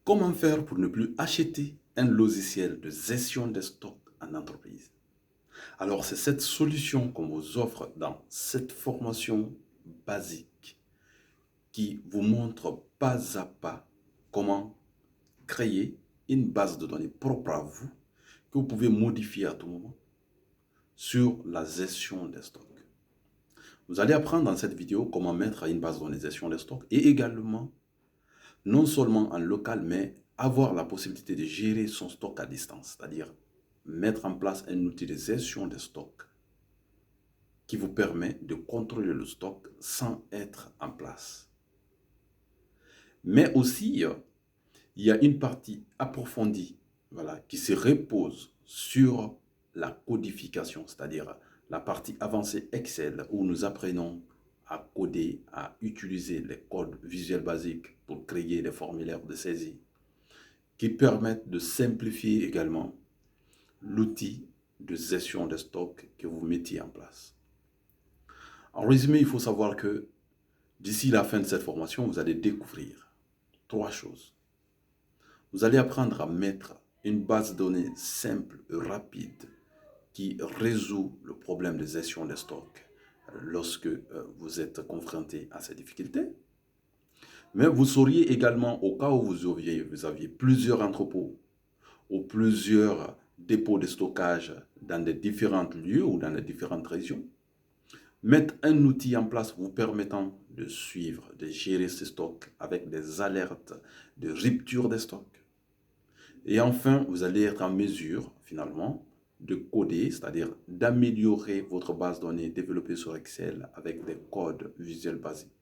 Comment faire pour ne plus acheter un logiciel de gestion des stocks en entreprise? Alors, c'est cette solution qu'on vous offre dans cette formation basique qui vous montre pas à pas comment créer une base de données propre à vous que vous pouvez modifier à tout moment sur la gestion des stocks. Vous allez apprendre dans cette vidéo comment mettre une base de données de gestion des stocks et également non seulement en local, mais avoir la possibilité de gérer son stock à distance, c'est-à-dire mettre en place un outil de gestion de stock qui vous permet de contrôler le stock sans être en place. Mais aussi, il y a une partie approfondie qui se repose sur la codification, c'est-à-dire la partie avancée Excel où nous apprenons à coder, à utiliser les codes visuels basiques pour créer les formulaires de saisie qui permettent de simplifier également l'outil de gestion de stock que vous mettiez en place. En résumé, il faut savoir que d'ici la fin de cette formation, vous allez découvrir 3 choses. Vous allez apprendre à mettre une base de données simple et rapide qui résout le problème de gestion des stocks lorsque vous êtes confronté à ces difficultés. Mais vous sauriez également, au cas où vous aviez plusieurs entrepôts ou plusieurs dépôts de stockage dans des différents lieux ou dans les différentes régions, mettre un outil en place vous permettant de suivre, de gérer ces stocks avec des alertes de rupture des stocks. Et enfin, vous allez être en mesure, finalement, de coder, c'est-à-dire d'améliorer votre base de données développée sur Excel avec des codes visuels basiques.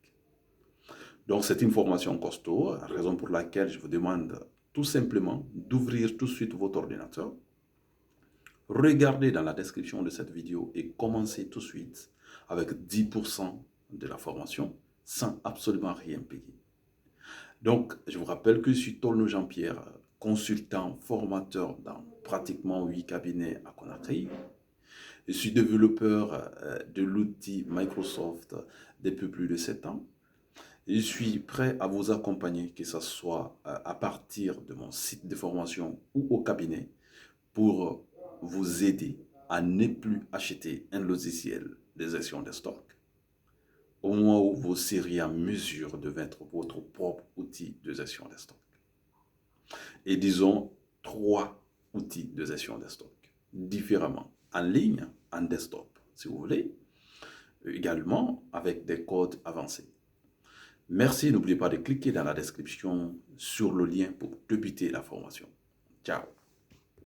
Donc, c'est une formation costaud, raison pour laquelle je vous demande tout simplement d'ouvrir tout de suite votre ordinateur. Regardez dans la description de cette vidéo et commencez tout de suite avec 10% de la formation sans absolument rien payer. Donc, je vous rappelle que je suis Tolno Jean-Pierre, consultant, formateur dans pratiquement 8 cabinets à Conakry. Je suis développeur de l'outil Microsoft depuis plus de 7 ans. Je suis prêt à vous accompagner, que ce soit à partir de mon site de formation ou au cabinet, pour vous aider à ne plus acheter un logiciel de gestion des stocks au moment où vous seriez en mesure de mettre votre propre outil de gestion des stocks. Et disons 3 outils de gestion des stocks différemment, en ligne, en desktop, si vous voulez, également avec des codes avancés. Merci, n'oubliez pas de cliquer dans la description sur le lien pour débuter la formation. Ciao.